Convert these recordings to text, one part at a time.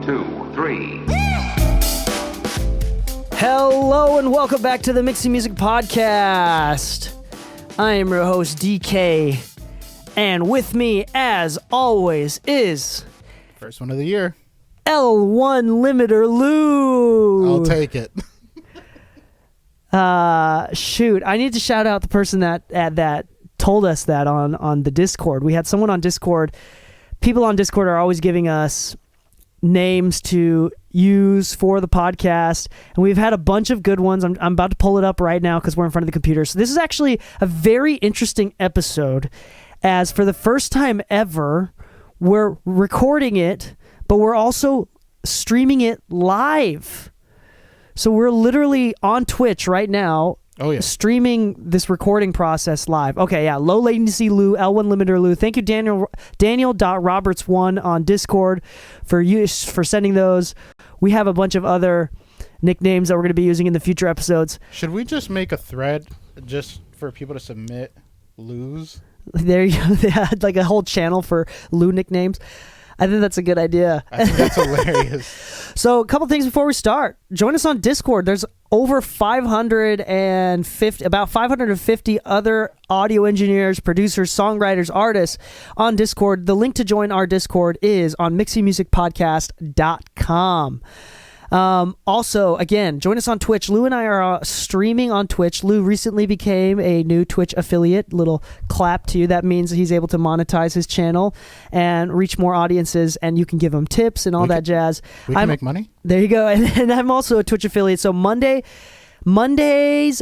2, 3. Hello and welcome back to the Mixing Music Podcast. I am your host, Dee Kei, and with me, as always, is... First one of the year. L1 Limiter Lu. I'll take it. Shoot, I need to shout out the person that told us that on the Discord. We had someone on Discord. People on Discord are always giving us names to use for the podcast, and we've had a bunch of good ones. I'm about to pull it up right now because we're in front of the computer. So this is actually a very interesting episode, as for the first time ever, we're recording it, but we're also streaming it live. So we're literally on Twitch right now. Oh, yeah. Streaming this recording process live. Okay, yeah. Low Latency Lu, L1 Limiter Lu. Thank you, Daniel.Roberts1 on Discord for sending those. We have a bunch of other nicknames that we're going to be using in the future episodes. Should we just make a thread just for people to submit Lu's? There you go. They had like a whole channel for Lu nicknames. I think that's a good idea. I think that's hilarious. So a couple things before we start. Join us on Discord. There's over 550 other audio engineers, producers, songwriters, artists on Discord. The link to join our Discord is on mixingmusicpodcast.com. Also, again, join us on Twitch. Lu and I are streaming on Twitch. Lu recently became a new Twitch affiliate. Little clap to you. That means he's able to monetize his channel and reach more audiences, and you can give him tips and all that jazz. We can make money? There you go. And I'm also a Twitch affiliate. So Mondays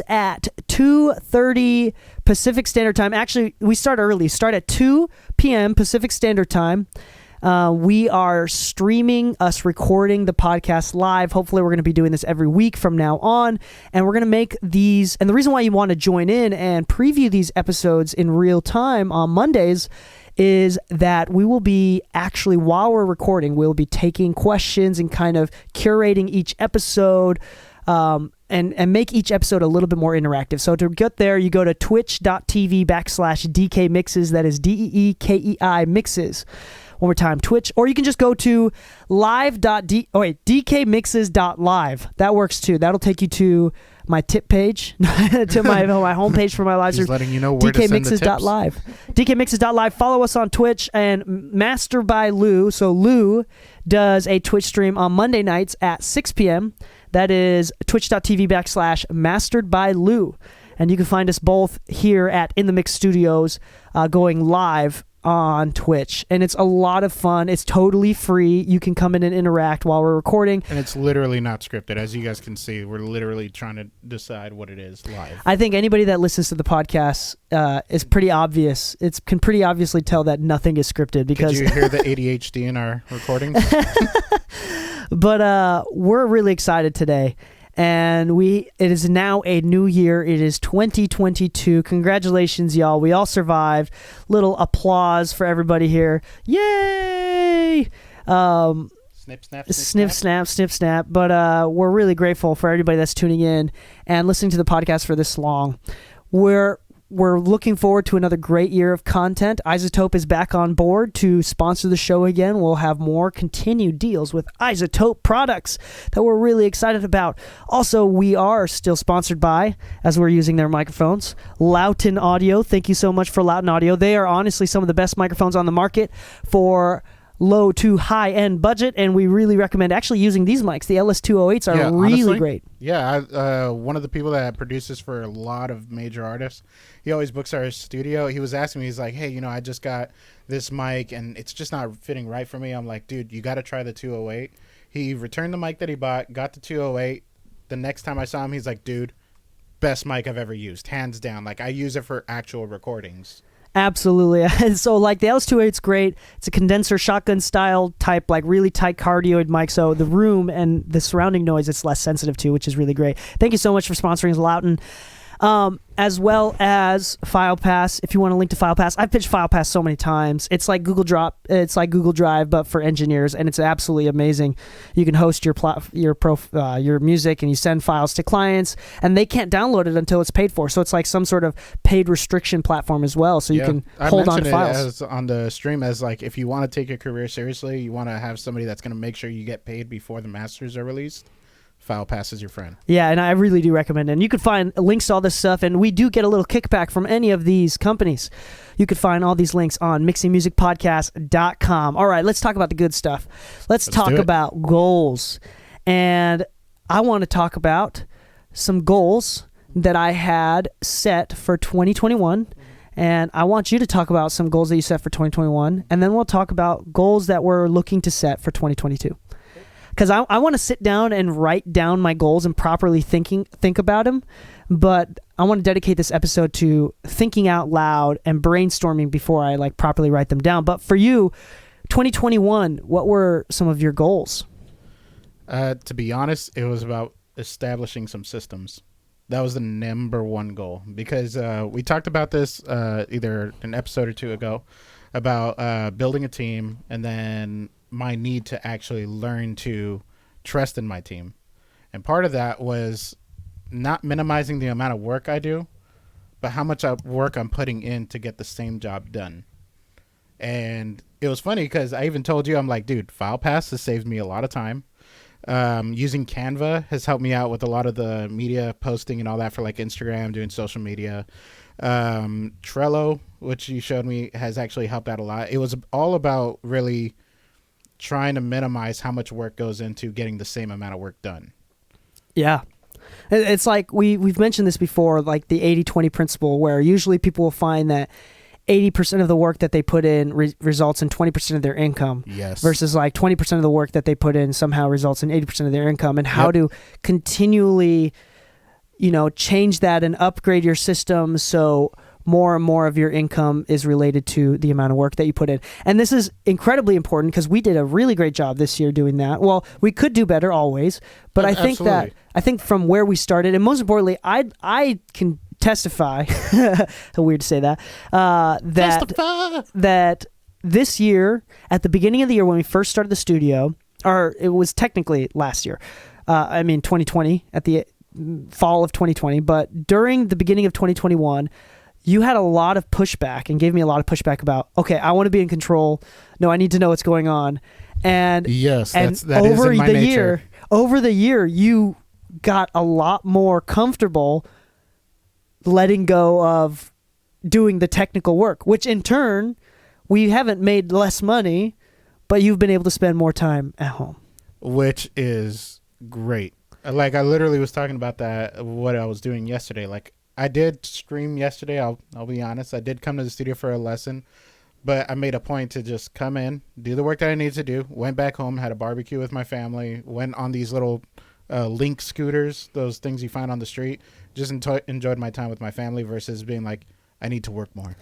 at 2:30 Pacific Standard Time. Actually, we start early. Start at 2 p.m. Pacific Standard Time. We are streaming us recording the podcast live. Hopefully we're going to be doing this every week from now on, and we're going to make these, and the reason why you want to join in and preview these episodes in real time on Mondays is that we will be actually, while we're recording, we'll be taking questions and kind of curating each episode, and make each episode a little bit more interactive. So to get there, you go to twitch.tv/DK Mixes. That is DEEKEI Mixes. One more time, Twitch, or you can just go to DKMixes.live. That works too. That'll take you to my tip page, to my homepage for my live. He's letting you know where to send the tips. DKMixes.live. Follow us on Twitch, and Master by Lu. So Lu does a Twitch stream on Monday nights at 6 p.m. That is twitch.tv/Mastered by Lu. And you can find us both here at In The Mix Studios going live on Twitch, and it's a lot of fun. It's totally free. You can come in and interact while we're recording, and it's literally not scripted. As you guys can see, we're literally trying to decide what it is live. I think anybody that listens to the podcast is pretty obvious. It can pretty obviously tell that nothing is scripted, because Did you hear the ADHD in our recordings? But we're really excited today. And it is now a new year. It is 2022. Congratulations, y'all. We all survived. Little applause for everybody here. Yay! Snip, snap. But we're really grateful for everybody that's tuning in and listening to the podcast for this long. We're looking forward to another great year of content. iZotope is back on board to sponsor the show again. We'll have more continued deals with iZotope products that we're really excited about. Also, we are still sponsored by, as we're using their microphones, Loughton Audio. Thank you so much for Loughton Audio. They are honestly some of the best microphones on the market for low to high end budget, and we really recommend actually using these mics. The LS208s are really honestly, great. Yeah, one of the people that produces for a lot of major artists, he always books our studio. He was asking me, he's like, hey, I just got this mic and it's just not fitting right for me. I'm like, dude, you got to try the 208. He returned the mic that he bought, got the 208. The next time I saw him, he's like, dude, best mic I've ever used, hands down. Like, I use it for actual recordings. Absolutely. And so like the LS208's great. It's a condenser shotgun style type, like really tight cardioid mic. So the room and the surrounding noise it's less sensitive to, which is really great. Thank you so much for sponsoring us, Loughton. As well as FilePass. If you want a link to FilePass, I've pitched FilePass so many times. It's like Google Drive, but for engineers, and it's absolutely amazing. You can host your music, and you send files to clients, and they can't download it until it's paid for. So it's like some sort of paid restriction platform as well. So you can hold on to files. I mentioned it on the stream as like, if you want to take your career seriously, you want to have somebody that's going to make sure you get paid before the masters are released. FilePass is your friend. Yeah, and I really do recommend it. And you could find links to all this stuff, and we do get a little kickback from any of these companies. You could find all these links on mixingmusicpodcast.com. All right, let's talk about the good stuff. Let's talk about goals. And I want to talk about some goals that I had set for 2021. And I want you to talk about some goals that you set for 2021. And then we'll talk about goals that we're looking to set for 2022. Because I want to sit down and write down my goals and properly think about them. But I want to dedicate this episode to thinking out loud and brainstorming before I like properly write them down. But for you, 2021, what were some of your goals? To be honest, it was about establishing some systems. That was the number one goal, because we talked about this either an episode or two ago about building a team, and then my need to actually learn to trust in my team. And part of that was not minimizing the amount of work I do, but how much work I'm putting in to get the same job done. And it was funny because I even told you, I'm like, dude, FilePass has saved me a lot of time. Using Canva has helped me out with a lot of the media posting and all that for like Instagram, doing social media. Trello, which you showed me, has actually helped out a lot. It was all about really trying to minimize how much work goes into getting the same amount of work done. Yeah. It's like we've mentioned this before, like the 80-20 principle, where usually people will find that 80% of the work that they put in results in 20% of their income. Yes. Versus like 20% of the work that they put in somehow results in 80% of their income, and how to continually, change that and upgrade your system so more and more of your income is related to the amount of work that you put in. And this is incredibly important because we did a really great job this year doing that. Well, we could do better always, but I think from where we started, and most importantly, I can testify, so weird to say that, that this year, at the beginning of the year when we first started the studio, or it was technically last year, 2020, at the fall of 2020, but during the beginning of 2021, you had a lot of pushback and gave me a lot of pushback about, okay, I want to be in control. No, I need to know what's going on. And yes, that is in my nature. Over the year, you got a lot more comfortable letting go of doing the technical work, which in turn, we haven't made less money, but you've been able to spend more time at home. Which is great. Like, I literally was talking about that, what I was doing yesterday. Like, I did stream yesterday. I'll be honest. I did come to the studio for a lesson, but I made a point to just come in, do the work that I needed to do, went back home, had a barbecue with my family, went on these little Link scooters, those things you find on the street, just enjoyed my time with my family versus being like, I need to work more.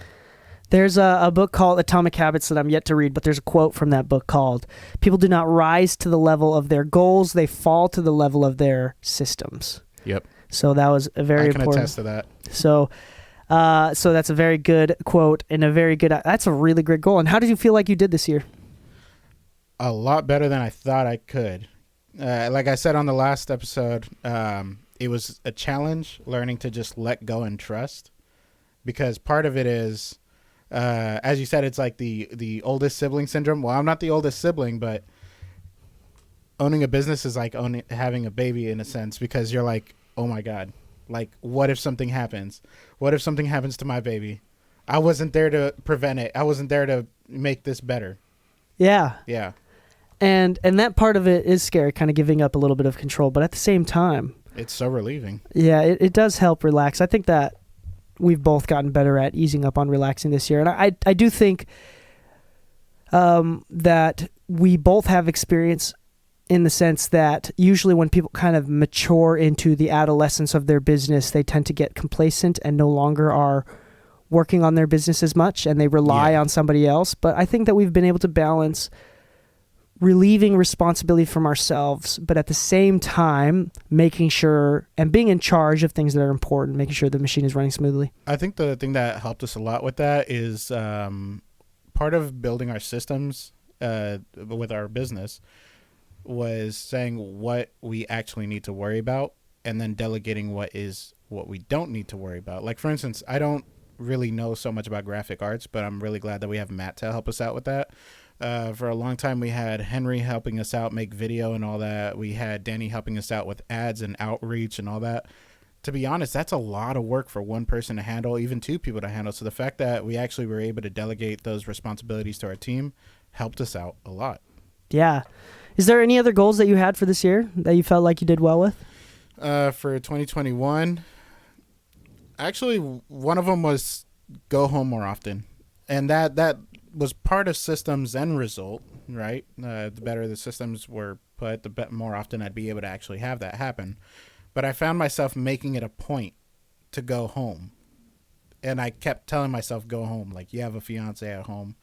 There's a book called Atomic Habits that I'm yet to read, but there's a quote from that book called, "People do not rise to the level of their goals, they fall to the level of their systems." Yep. So that was a very important. I can attest to that. So that's a very good quote and that's a really great goal. And how did you feel like you did this year? A lot better than I thought I could. Like I said on the last episode, it was a challenge learning to just let go and trust, because part of it is, as you said, it's like the oldest sibling syndrome. Well, I'm not the oldest sibling, but owning a business is like having a baby in a sense, because you're like, oh my God, like, what if something happens? What if something happens to my baby? I wasn't there to prevent it. I wasn't there to make this better. Yeah. Yeah. And that part of it is scary, kind of giving up a little bit of control, but at the same time, it's so relieving. Yeah, it does help relax. I think that we've both gotten better at easing up on relaxing this year. And I do think that we both have experience in the sense that usually when people kind of mature into the adolescence of their business, they tend to get complacent and no longer are working on their business as much, and they rely on somebody else. But I think that we've been able to balance relieving responsibility from ourselves, but at the same time making sure and being in charge of things that are important, making sure the machine is running smoothly. I think the thing that helped us a lot with that is part of building our systems with our business was saying what we actually need to worry about and then delegating what we don't need to worry about. Like, for instance, I don't really know so much about graphic arts, but I'm really glad that we have Matt to help us out with that. For a long time, we had Henry helping us out, make video and all that. We had Danny helping us out with ads and outreach and all that. To be honest, that's a lot of work for one person to handle, even two people to handle. So the fact that we actually were able to delegate those responsibilities to our team helped us out a lot. Yeah. Is there any other goals that you had for this year that you felt like you did well with? For 2021, actually, one of them was go home more often. And that was part of systems end result, right? The better the systems were put, the more often I'd be able to actually have that happen. But I found myself making it a point to go home. And I kept telling myself, go home. Like, you have a fiance at home.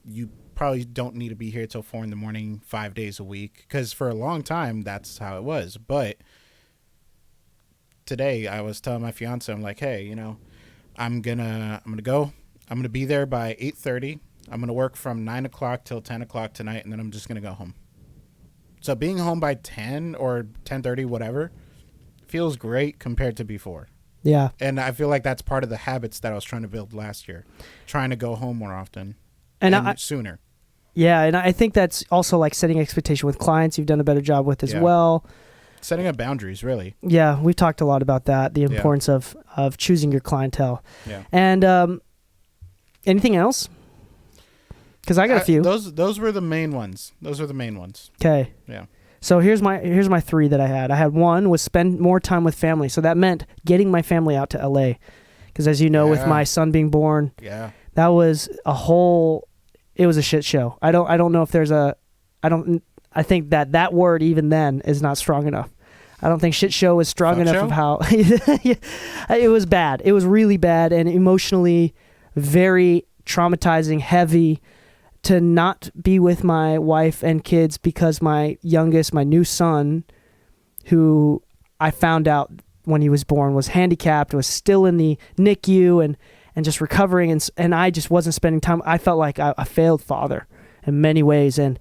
You probably don't need to be here till 4 a.m, 5 days a week. Because for a long time, that's how it was. But today, I was telling my fiance, I'm like, hey, I'm gonna go. I'm gonna be there by 8:30. I'm gonna work from 9 o'clock till 10 o'clock tonight, and then I'm just gonna go home. So being home by 10 or 10:30, whatever, feels great compared to before. Yeah. And I feel like that's part of the habits that I was trying to build last year, trying to go home more often and sooner. Yeah, and I think that's also like setting expectation with clients. You've done a better job with as well. Setting up boundaries, really. Yeah, we've talked a lot about that, the importance of choosing your clientele. Yeah. And anything else? Because I got a few. Those were the main ones. Okay. Yeah. So here's my 3 that I had. I had one was spend more time with family. So that meant getting my family out to LA. Because as you know, with my son being born, that was it was a shit show. I don't know if there's I think that word even then is not strong enough. I don't think shit show is strong enough of how it was bad. It was really bad and emotionally very traumatizing, heavy, to not be with my wife and kids because my new son, who I found out when he was born was handicapped, was still in the NICU and just recovering, and I just wasn't spending time. I felt like a failed father in many ways, and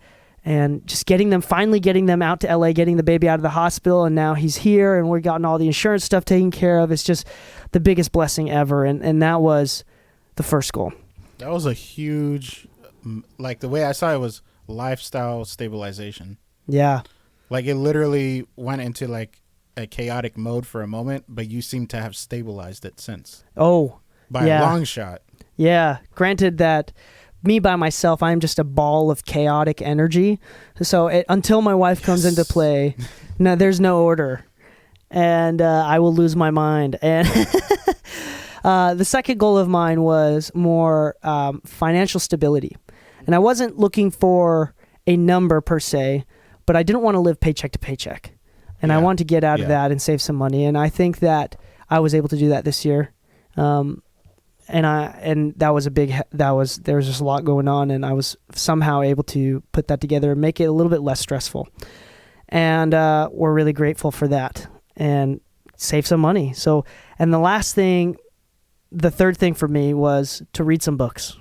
just finally getting them out to LA, getting the baby out of the hospital, and now he's here, and we've gotten all the insurance stuff taken care of. It's just the biggest blessing ever, and that was the first goal. That was a huge, like, the way I saw it was lifestyle stabilization. Yeah. Like, it literally went into like a chaotic mode for a moment, but you seem to have stabilized it since. Oh, by a long shot. Yeah. Granted that me by myself, I'm just a ball of chaotic energy. So until my wife comes into play, no, there's no order, and I will lose my mind. And the second goal of mine was more financial stability. And I wasn't looking for a number per se, but I didn't want to live paycheck to paycheck. And I wanted to get out of that and save some money. And I think that I was able to do that this year. And that was there was just a lot going on, and I was somehow able to put that together and make it a little bit less stressful. And we're really grateful for that and save some money. So, and the third thing for me was to read some books.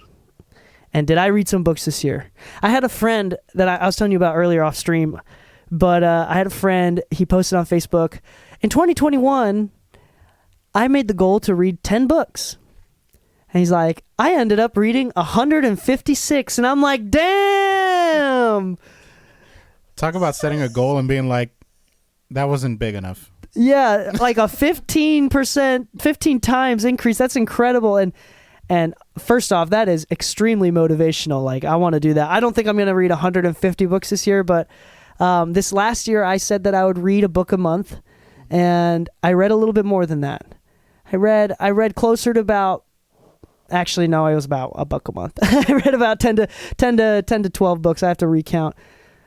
And did I read some books this year? I had a friend that I was telling you about earlier off stream, but I had a friend, he posted on Facebook, in 2021, I made the goal to read 10 books. And he's like, I ended up reading 156. And I'm like, damn. Talk about setting a goal and being like, that wasn't big enough. Yeah, like a 15 times increase. That's incredible. And first off, that is extremely motivational. Like, I want to do that. I don't think I'm going to read 150 books this year, but this last year I said that I would read a book a month, and I read a little bit more than that. I read closer to about, actually no, it was about a book a month. I read about 10 to 12 books. I have to recount.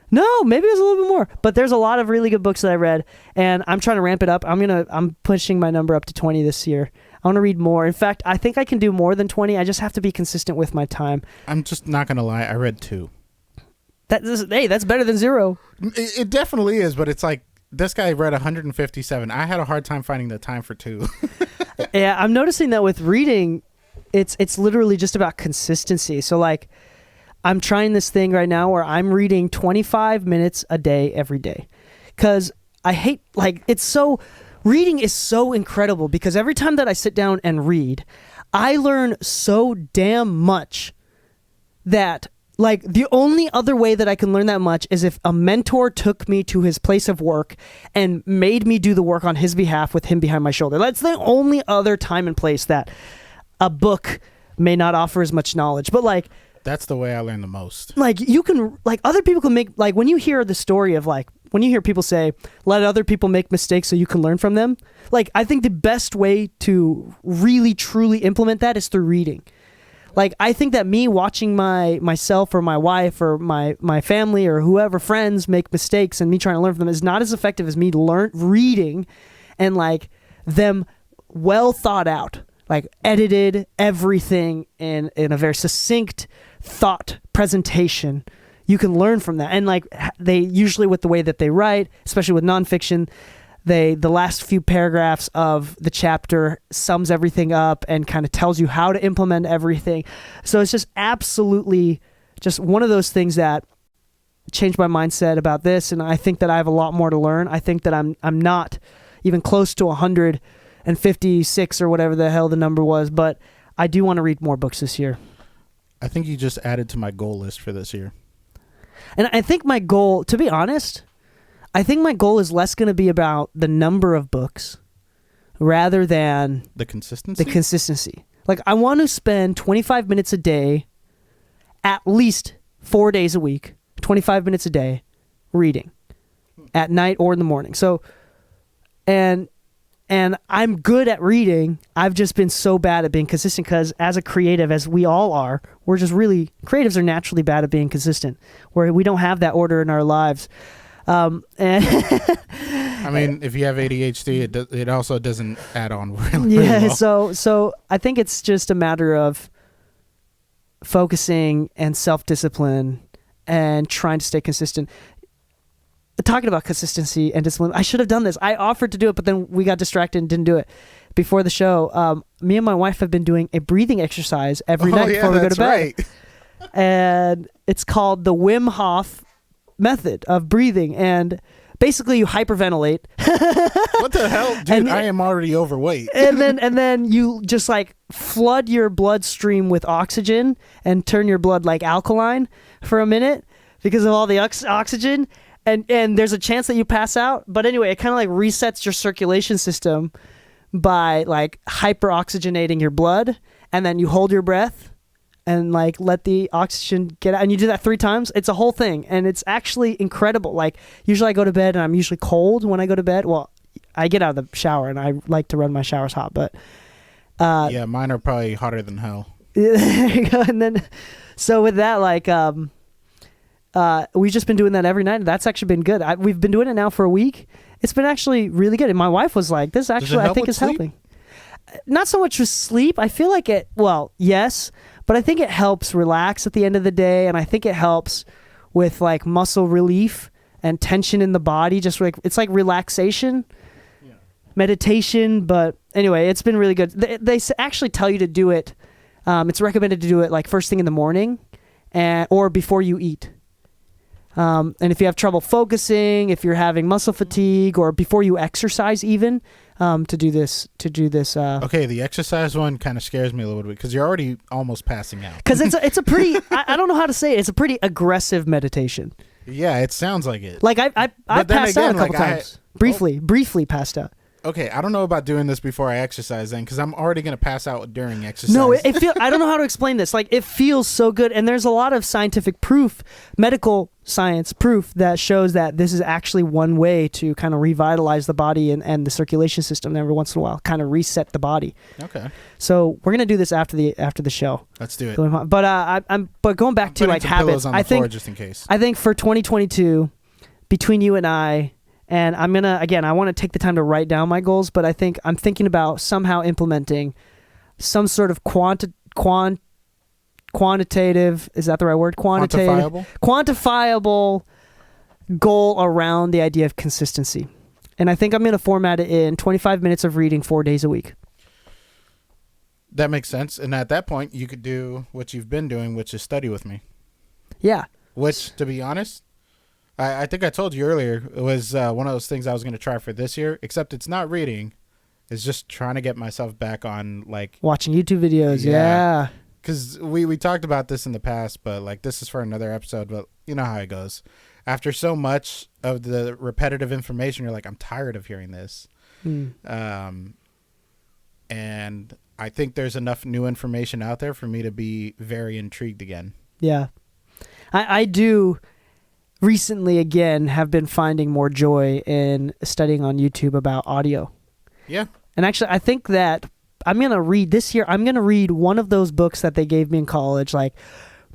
No, maybe it was a little bit more, but there's a lot of really good books that I read, and I'm trying to ramp it up. I'm pushing my number up to 20 this year. I want to read more. In fact, I think I can do more than 20. I just have to be consistent with my time. I'm just not going to lie. I read 2. That's better than 0. It definitely is, but it's like this guy read 157. I had a hard time finding the time for 2. Yeah, I'm noticing that with reading, it's literally just about consistency. So like, I'm trying this thing right now where I'm reading 25 minutes a day every day, because I hate, like, reading is so incredible, because every time that I sit down and read, I learn so damn much that, like, the only other way that I can learn that much is if a mentor took me to his place of work and made me do the work on his behalf with him behind my shoulder. That's the only other time and place that a book may not offer as much knowledge. But like, that's the way I learn the most. Like, you can, like, other people can make, like, when you hear the story of, like, when you hear people say, let other people make mistakes so you can learn from them, like, I think the best way to really truly implement that is through reading. Like, I think that me watching myself or my wife or my family or whoever, friends, make mistakes and me trying to learn from them is not as effective as me reading and, like, them well thought out, like, edited, everything in a very succinct thought presentation. You can learn from that. And, like, they usually, with the way that they write, especially with nonfiction, the last few paragraphs of the chapter sums everything up and kind of tells you how to implement everything. So it's just absolutely just one of those things that changed my mindset about this. And I think that I have a lot more to learn. I think that I'm not even close to 156 or whatever the hell the number was, but I do want to read more books this year. I think you just added to my goal list for this year. And I think my goal, to be honest, I think my goal is less going to be about the number of books rather than the consistency. Like, I want to spend 25 minutes a day, at least 4 days a week, 25 minutes a day reading at night or in the morning. So, and I'm good at reading. I've just been so bad at being consistent because as a creative, as we all are, we're just really, creatives are naturally bad at being consistent, where we don't have that order in our lives. And I mean, if you have ADHD, it also doesn't add on really well. So I think it's just a matter of focusing and self-discipline and trying to stay consistent. Talking about consistency and discipline, I should have done this. I offered to do it, but then we got distracted and didn't do it. Before the show, me and my wife have been doing a breathing exercise every night before we go to bed. Right. And it's called the Wim Hof method of breathing, and basically you hyperventilate. What the hell, dude? I am already overweight. and then you just, like, flood your bloodstream with oxygen and turn your blood, like, alkaline for a minute because of all the oxygen. And there's a chance that you pass out. But anyway, it kind of, like, resets your circulation system by, like, hyper-oxygenating your blood. And then you hold your breath and, like, let the oxygen get out. And you do that 3 times. It's a whole thing. And it's actually incredible. Like, usually I go to bed and I'm usually cold when I go to bed. Well, I get out of the shower and I like to run my showers hot. But yeah, mine are probably hotter than hell. There you go. And then, so with that, like, we've just been doing that every night. That's actually been good. We've been doing it now for a week. It's been actually really good. And my wife was like, this actually, I think, is helping. Not so much with sleep. I feel like it, well, yes, but I think it helps relax at the end of the day. And I think it helps with, like, muscle relief and tension in the body. Just like, it's like relaxation, meditation. But anyway, it's been really good. They actually tell you to do it. It's recommended to do it, like, first thing in the morning or before you eat. And if you have trouble focusing, if you're having muscle fatigue, or before you exercise even, to do this. Okay, the exercise one kind of scares me a little bit because you're already almost passing out. Because it's a pretty, I don't know how to say it. It's a pretty aggressive meditation. Yeah, it sounds like it. Like, I passed out a couple times. Briefly passed out. Okay, I don't know about doing this before I exercise then, because I'm already going to pass out during exercise. No, I don't know how to explain this. Like, it feels so good, and there's a lot of scientific proof, medical science proof, that shows that this is actually one way to kind of revitalize the body and the circulation system every once in a while, kind of reset the body. Okay. So we're gonna do this after the show. Let's do it. But going back to, like, habits, I think just in case. I think for 2022, between you and I want to take the time to write down my goals, but I'm thinking about somehow implementing some sort of quantitative, is that the right word? Quantifiable goal around the idea of consistency. And I think I'm going to format it in 25 minutes of reading 4 days a week. That makes sense. And at that point, you could do what you've been doing, which is study with me. Yeah. Which, to be honest, I think I told you earlier, it was one of those things I was going to try for this year, except it's not reading. It's just trying to get myself back on, like... watching YouTube videos, yeah. Because we talked about this in the past, but, like, this is for another episode, but you know how it goes. After so much of the repetitive information, you're like, I'm tired of hearing this. And I think there's enough new information out there for me to be very intrigued again. Yeah. I do recently, again, have been finding more joy in studying on YouTube about audio. Yeah. And actually, I think that I'm going to read this year, I'm going to read one of those books that they gave me in college, like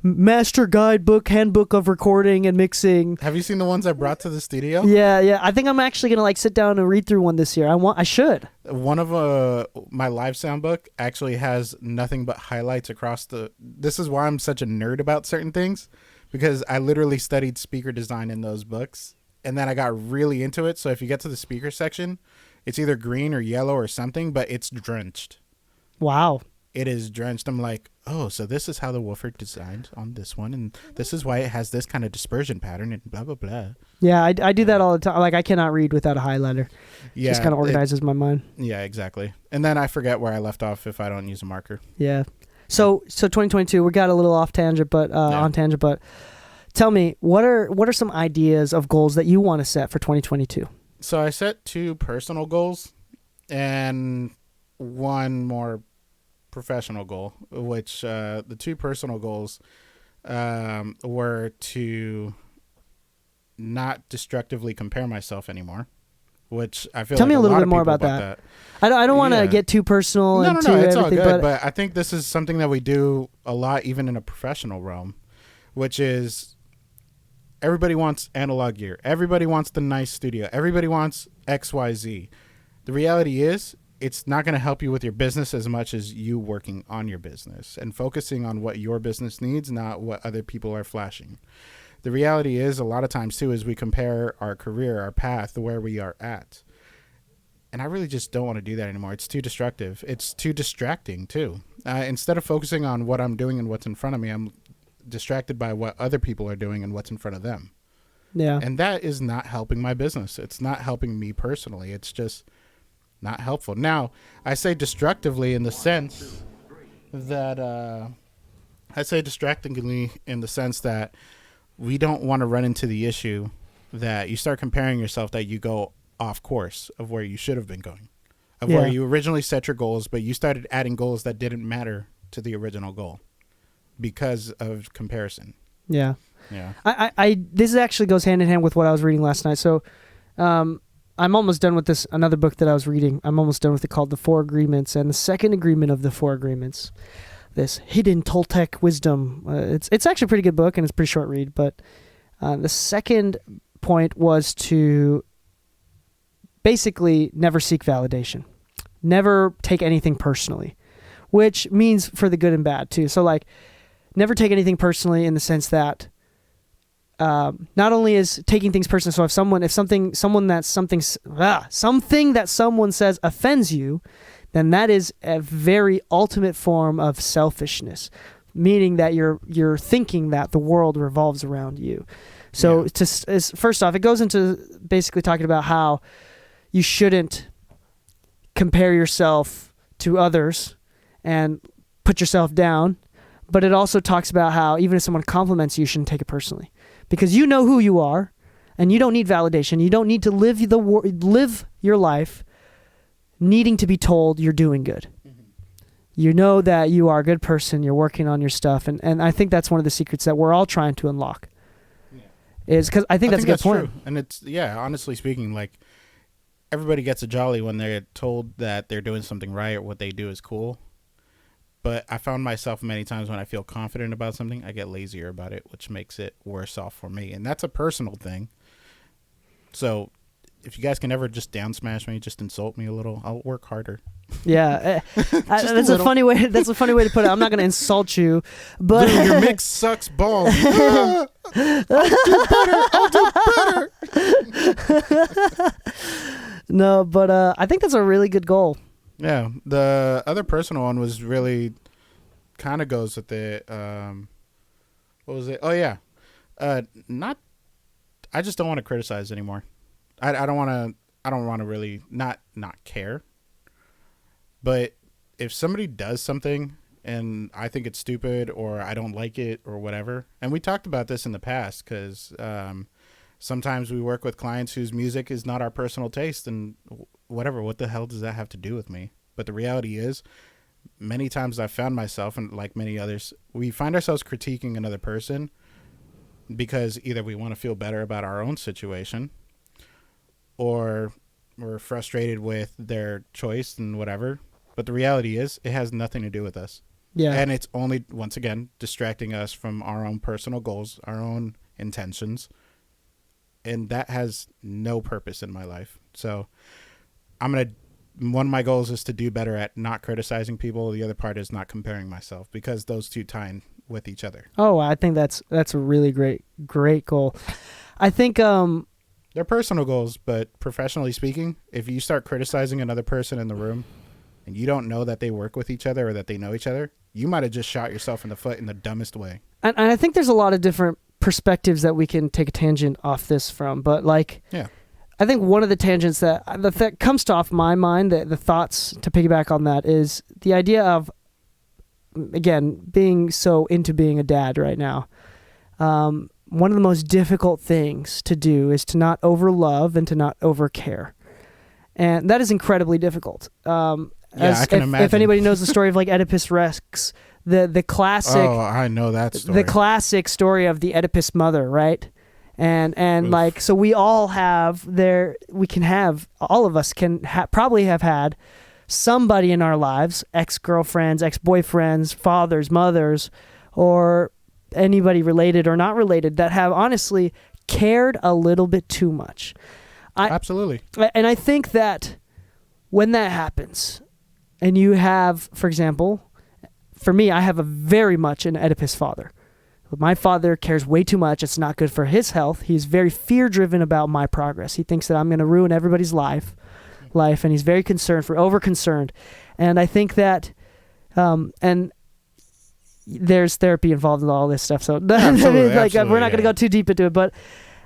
Master Guidebook, Handbook of Recording and Mixing. Have you seen the ones I brought to the studio? Yeah. I think I'm actually going to like sit down and read through one this year. I should. One of my live sound book actually has nothing but highlights across this is why I'm such a nerd about certain things, because I literally studied speaker design in those books, and then I got really into it. So if you get to the speaker section, it's either green or yellow or something, but it's drenched. Wow. It is drenched. I'm like, oh, so this is how the woofer designed on this one, and this is why it has this kind of dispersion pattern, and blah, blah, blah. Yeah, I do that all the time. Like, I cannot read without a highlighter. Yeah, just kind of organizes my mind. Yeah, exactly. And then I forget where I left off if I don't use a marker. Yeah. So 2022, we got a little off tangent, but on tangent, but tell me, what are some ideas of goals that you want to set for 2022? So I set 2 personal goals and one more professional goal, which the 2 personal goals were to not destructively compare myself anymore, which I feel tell like me a little bit more about that. I don't want to get too personal. No, into it's all good. But I think this is something that we do a lot, even in a professional realm, which is everybody wants analog gear. Everybody wants the nice studio. Everybody wants XYZ. The reality is, it's not going to help you with your business as much as you working on your business and focusing on what your business needs, not what other people are flashing. The reality is, a lot of times too, is we compare our career, our path, where we are at. And I really just don't want to do that anymore. It's too destructive. It's too distracting too. Instead of focusing on what I'm doing and what's in front of me, I'm distracted by what other people are doing and what's in front of them. Yeah. And that is not helping my business. It's not helping me personally. It's just not helpful. Now, I say destructively in the sense that we don't want to run into the issue that you start comparing yourself, that you go off course of where you should have been going, of where you originally set your goals, but you started adding goals that didn't matter to the original goal because of comparison. Yeah. I this actually goes hand in hand with what I was reading last night. So, I'm almost done with another book that I was reading. I'm almost done with it, called The 4 Agreements, and the second agreement of the 4 agreements, this hidden Toltec wisdom. It's actually a pretty good book, and it's a pretty short read, but the second point was to basically never seek validation. Never take anything personally, which means for the good and bad too. So like, never take anything personally in the sense that not only is taking things personally. So if something that someone says offends you, then that is a very ultimate form of selfishness, meaning that you're thinking that the world revolves around you. So first off, it goes into basically talking about how you shouldn't compare yourself to others and put yourself down. But it also talks about how even if someone compliments you, you shouldn't take it personally, because you know who you are, and you don't need validation. You don't need to live your life needing to be told you're doing good. Mm-hmm. You know that you are a good person. You're working on your stuff, and I think that's one of the secrets that we're all trying to unlock. Is because I think that's a good point. True. And it's honestly speaking, like, everybody gets a jolly when they're told that they're doing something right or what they do is cool. But I found myself many times when I feel confident about something, I get lazier about it, which makes it worse off for me. And that's a personal thing. So if you guys can ever just down smash me, just insult me a little, I'll work harder. Yeah, that's a funny way. That's a funny way to put it. I'm not going to insult you, but dude, your mix sucks balls. I'll do better. No, but I think that's a really good goal. Yeah, the other personal one was really kind of goes with it. What was it? Oh yeah, not. I just don't want to criticize anymore. I don't want to. I don't want to really not care. But if somebody does something and I think it's stupid or I don't like it or whatever, and we talked about this in the past because sometimes we work with clients whose music is not our personal taste and whatever. What the hell does that have to do with me? But the reality is, many times I've found myself, and like many others, we find ourselves critiquing another person because either we want to feel better about our own situation or we're frustrated with their choice and whatever. But the reality is it has nothing to do with us. Yeah. And it's only, once again, distracting us from our own personal goals, our own intentions. And that has no purpose in my life. So one of my goals is to do better at not criticizing people. The other part is not comparing myself because those two tie in with each other. Oh, I think that's a really great goal. I think they're personal goals, but professionally speaking, if you start criticizing another person in the room and you don't know that they work with each other or that they know each other, you might have just shot yourself in the foot in the dumbest way. And I think there's a lot of different perspectives that we can take a tangent off this from, but like, yeah, I think one of the tangents that comes to off my mind, the thoughts to piggyback on that is the idea of, again, being so into being a dad right now. One of the most difficult things to do is to not overlove and to not overcare. And that is incredibly difficult. I can imagine. If anybody knows the story of like Oedipus Rex, the classic. Oh, I know that story. The classic story of the Oedipus mother, right? And Oof. like, so we all have all of us can probably have had somebody in our lives, ex-girlfriends, ex-boyfriends, fathers, mothers, or anybody related or not related that have honestly cared a little bit too much. Absolutely. And I think that when that happens, and you have, for example, for me, I have a very much an Oedipus father. My father cares way too much. It's not good for his health. He's very fear-driven about my progress. He thinks that I'm going to ruin everybody's life, and he's very over-concerned. And I think that, and there's therapy involved in all this stuff. So absolutely, we're not going to go too deep into it, but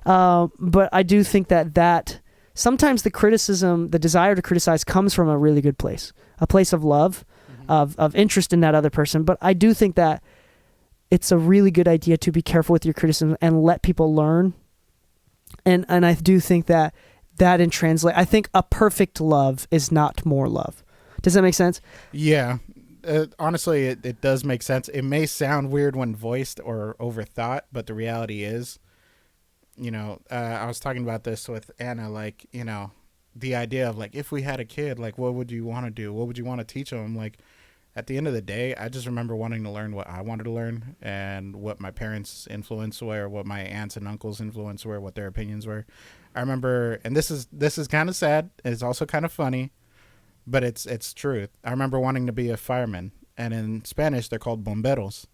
I do think that sometimes the criticism, the desire to criticize comes from a really good place, a place of love, of interest in that other person. But I do think that it's a really good idea to be careful with your criticism and let people learn. And I do think that in translate, I think a perfect love is not more love. Does that make sense? Yeah. Honestly, it does make sense. It may sound weird when voiced or overthought, but the reality is, I was talking about this with Anna, like, the idea of like, if we had a kid, like, what would you want to do? What would you want to teach them? Like, at the end of the day, I just remember wanting to learn what I wanted to learn and what my parents' influence were, what my aunts and uncles' influence were, what their opinions were. I remember, and this is kind of sad. It's also kind of funny, but it's truth. I remember wanting to be a fireman, and in Spanish, they're called bomberos.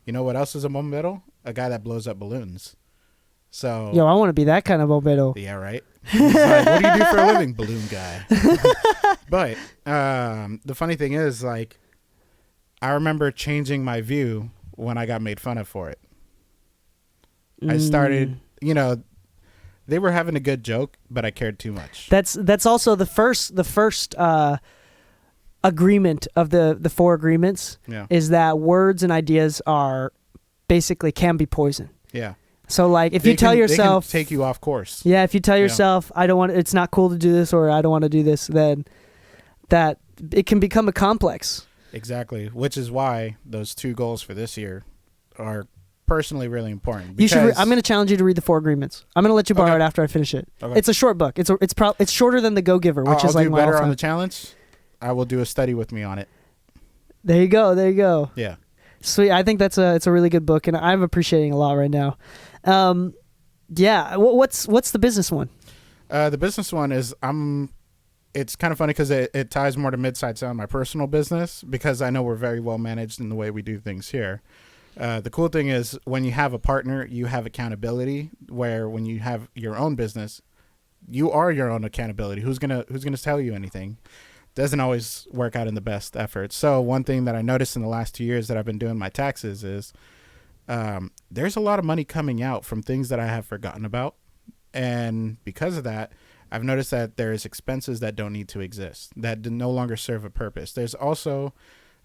You know what else is a bombero? A guy that blows up balloons. So, I want to be that kind of bombero. Yeah, right. He's like, what do you do for a living, balloon guy? But the funny thing is, like, I remember changing my view when I got made fun of for it. I started, they were having a good joke, but I cared too much. That's also the first agreement of the 4 agreements. Yeah. Is that words and ideas are basically can be poison. Yeah. So like if you tell yourself, they can take you off course. Yeah, if you tell yourself it's not cool to do this or I don't want to do this, then that it can become a complex. Exactly, which is why those 2 goals for this year are personally really important. I'm going to challenge you to read the 4 agreements. I'm going to let you borrow it after I finish it. Okay. It's a short book. It's shorter than The Go-Giver, which is like I'll do better on the challenge. I will do a study with me on it. There you go. Yeah. Sweet. I think it's a really good book, and I'm appreciating a lot right now. Yeah. What's the business one? The business one is it's kind of funny because it ties more to Midside Sound, my personal business, because I know we're very well managed in the way we do things here. The cool thing is when you have a partner, you have accountability, where when you have your own business, you are your own accountability. Who's gonna tell you anything? Doesn't always work out in the best effort. So one thing that I noticed in the last 2 years that I've been doing my taxes is there's a lot of money coming out from things that I have forgotten about. And because of that, I've noticed that there's expenses that don't need to exist, that no longer serve a purpose. There's also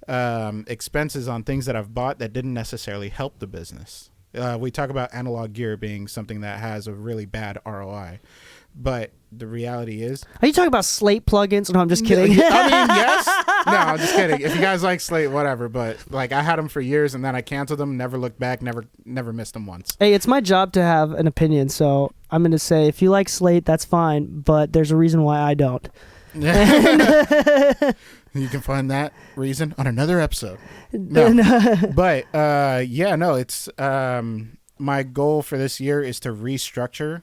expenses on things that I've bought that didn't necessarily help the business. We talk about analog gear being something that has a really bad ROI. But the reality is... Are you talking about Slate plugins? No, I'm just kidding. I mean, yes. No, I'm just kidding. If you guys like Slate, whatever. But like, I had them for years, and then I canceled them, never looked back, never missed them once. Hey, it's my job to have an opinion, so I'm going to say if you like Slate, that's fine, but there's a reason why I don't. You can find that reason on another episode. No. But, it's... my goal for this year is to restructure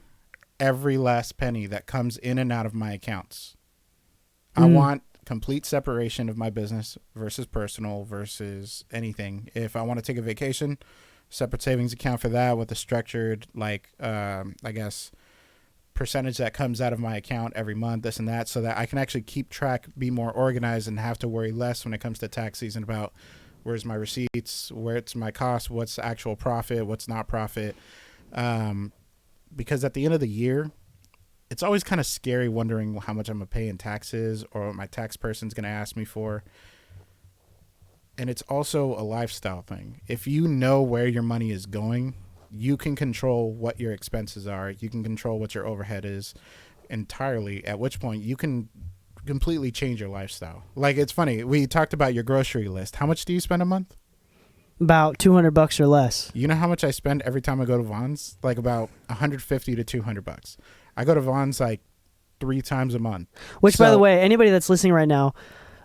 every last penny that comes in and out of my accounts. I want complete separation of my business versus personal versus anything. If I want to take a vacation, separate savings account for that with a structured, percentage that comes out of my account every month, this and that, so that I can actually keep track, be more organized, and have to worry less when it comes to tax season about where's my receipts, where's my cost, what's actual profit, what's not profit. Because at the end of the year, it's always kind of scary wondering how much I'm going to pay in taxes or what my tax person's going to ask me for. And it's also a lifestyle thing. If you know where your money is going, you can control what your expenses are. You can control what your overhead is entirely, at which point you can completely change your lifestyle. Like, it's funny. We talked about your grocery list. How much do you spend a month? About $200 or less. You know how much I spend every time I go to Vons? Like about $150 to $200. I go to Vons like 3 times a month. Which, by the way, anybody that's listening right now,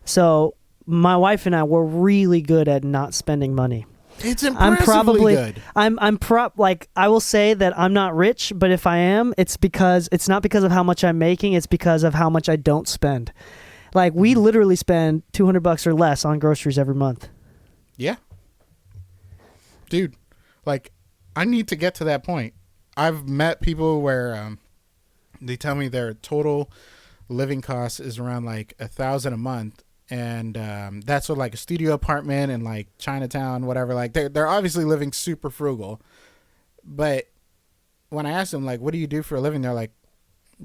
so my wife and I were really good at not spending money. It's impressively good. I will say that I'm not rich, but if I am, it's not because of how much I'm making, it's because of how much I don't spend. Like, we literally spend $200 or less on groceries every month. Yeah. Dude, like, I need to get to that point. I've met people where they tell me their total living cost is around like $1,000 a month, and that's with like a studio apartment in like Chinatown, whatever. Like, they're obviously living super frugal. But when I ask them, like, what do you do for a living? They're like,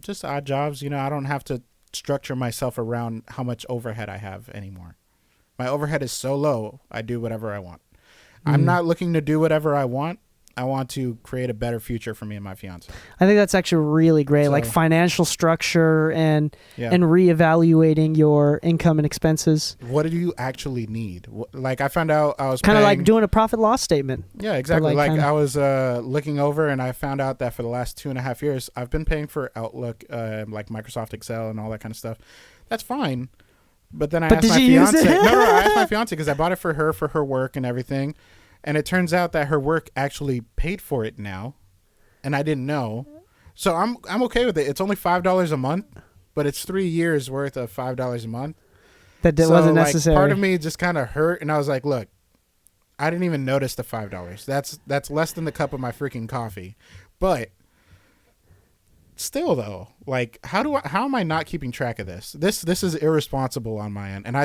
just odd jobs. You know, I don't have to structure myself around how much overhead I have anymore. My overhead is so low, I do whatever I want. I'm not looking to do whatever I want. I want to create a better future for me and my fiance. I think that's actually really great, like financial structure and reevaluating your income and expenses. What do you actually need? Like, I found out I was kind of like doing a profit loss statement. Yeah, exactly. Like I was looking over, and I found out that for the last 2.5 years, I've been paying for Outlook, like Microsoft Excel and all that kind of stuff. That's fine. But then I asked my fiance. I asked my fiance because I bought it for her work and everything. And it turns out that her work actually paid for it now, and I didn't know. So I'm okay with it. It's only $5 a month, but it's 3 years worth of $5 a month. That wasn't necessary. Part of me just kind of hurt, and I was like, "Look, I didn't even notice the $5. That's less than the cup of my freaking coffee." But still, though, like, how am I not keeping track of this? This is irresponsible on my end, and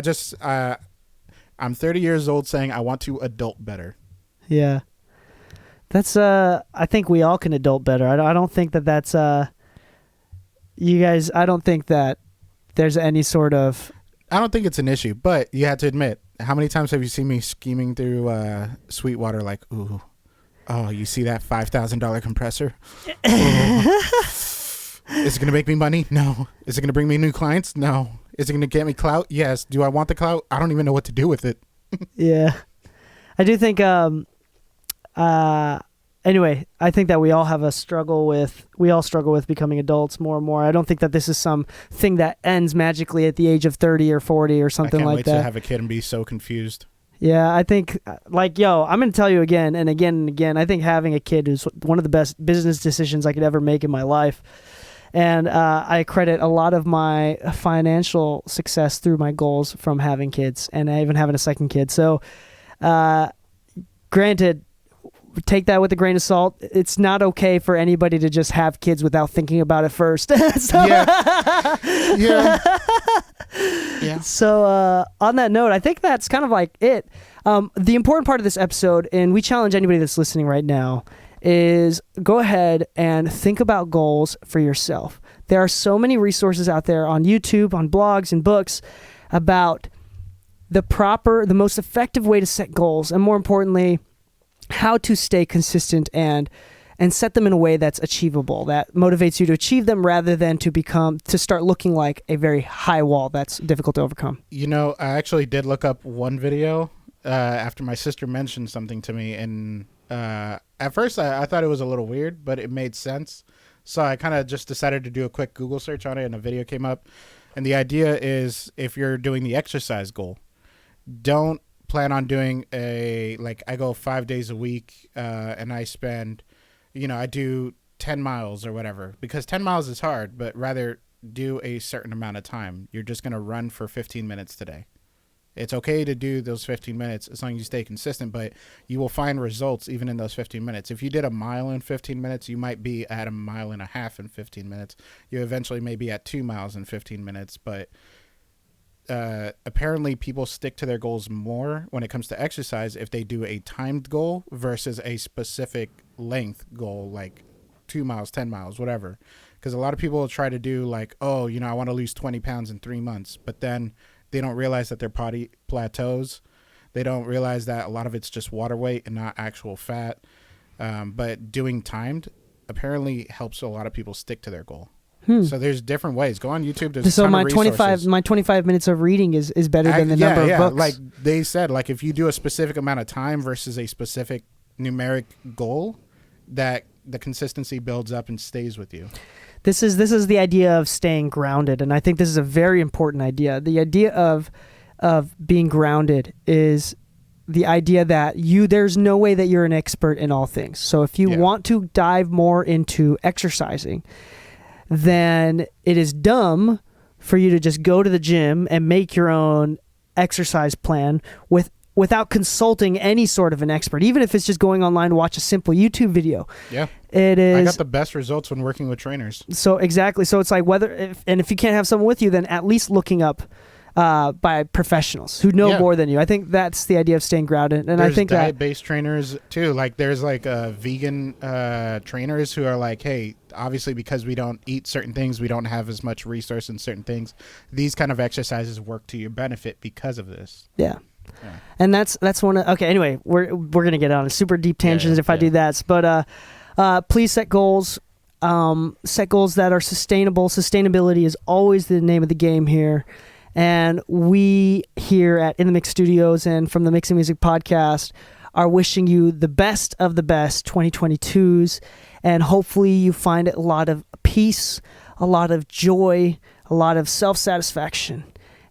I'm 30 years old saying I want to adult better. Yeah. That's I think we all can adult better. I don't think that's you guys, I don't think that there's any sort of... I don't think it's an issue, but you have to admit, how many times have you seen me scheming through Sweetwater like, ooh, oh, you see that $5,000 compressor? Is it going to make me money? No. Is it going to bring me new clients? No. Is it going to get me clout? Yes. Do I want the clout? I don't even know what to do with it. Yeah. I do think, anyway, I think that we all struggle with becoming adults more and more. I don't think that this is something that ends magically at the age of 30 or 40 or something like that. I can't wait to have a kid and be so confused. Yeah, I think, like, I'm going to tell you again and again and again, I think having a kid is one of the best business decisions I could ever make in my life. And I credit a lot of my financial success through my goals from having kids and even having a second kid. So, granted, take that with a grain of salt. It's not okay for anybody to just have kids without thinking about it first. Yeah. So on that note, I think that's kind of like it. The important part of this episode, and we challenge anybody that's listening right now, is go ahead and think about goals for yourself. There are so many resources out there on YouTube, on blogs and books about the most effective way to set goals, and more importantly, how to stay consistent and set them in a way that's achievable, that motivates you to achieve them rather than to start looking like a very high wall that's difficult to overcome. You know, I actually did look up one video after my sister mentioned something to me, and at first I thought it was a little weird, but it made sense. So I kind of just decided to do a quick Google search on it, and a video came up. And the idea is, if you're doing the exercise goal, don't plan on doing I go 5 days a week and I spend, I do 10 miles or whatever, because 10 miles is hard, but rather do a certain amount of time. You're just going to run for 15 minutes today. It's okay to do those 15 minutes as long as you stay consistent, but you will find results even in those 15 minutes. If you did a mile in 15 minutes, you might be at a mile and a half in 15 minutes. You eventually may be at 2 miles in 15 minutes, but apparently people stick to their goals more when it comes to exercise if they do a timed goal versus a specific length goal, like 2 miles, 10 miles, whatever. Because a lot of people will try to do I want to lose 20 pounds in 3 months, but then they don't realize that their body plateaus. They don't realize that a lot of it's just water weight and not actual fat. But doing timed apparently helps a lot of people stick to their goal. So there's different ways. Go on YouTube. There's a ton of resources. My 25 minutes of reading is better than the number of books. Like they said, if you do a specific amount of time versus a specific numeric goal, that the consistency builds up and stays with you. This is the idea of staying grounded, and I think this is a very important idea. The idea of being grounded is the idea that there's no way that you're an expert in all things. So if you want to dive more into exercising, then it is dumb for you to just go to the gym and make your own exercise plan without consulting any sort of an expert, even if it's just going online to watch a simple YouTube video. Yeah. It is. I got the best results when working with trainers. So exactly. So it's like if you can't have someone with you, then at least looking up by professionals who know more than you. I think that's the idea of staying grounded. And there's I think diet-based trainers too. There's vegan trainers who are hey, obviously because we don't eat certain things, we don't have as much resource in certain things. These kind of exercises work to your benefit because of this. Yeah. And that's one of, okay, anyway, we're going to get on a super deep tangents if I do that. But please set goals. Set goals that are sustainable. Sustainability is always the name of the game here. And we here at In the Mix Studios and from the Mixing Music Podcast are wishing you the best of the best 2022s. And hopefully you find a lot of peace, a lot of joy, a lot of self-satisfaction.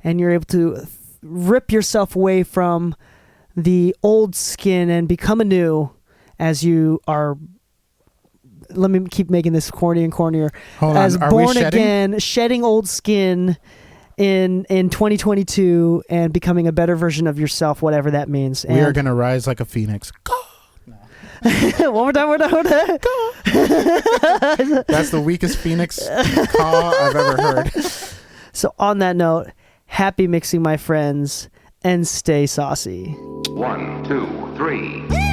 And you're able to rip yourself away from the old skin and become anew as you are. Let me keep making this corny and cornier. As born again, shedding old skin in 2022 and becoming a better version of yourself, whatever that means. We are gonna rise like a phoenix. One more time. That's the weakest phoenix caw I've ever heard. So on that note, happy mixing, my friends, and stay saucy. 1, 2, 3.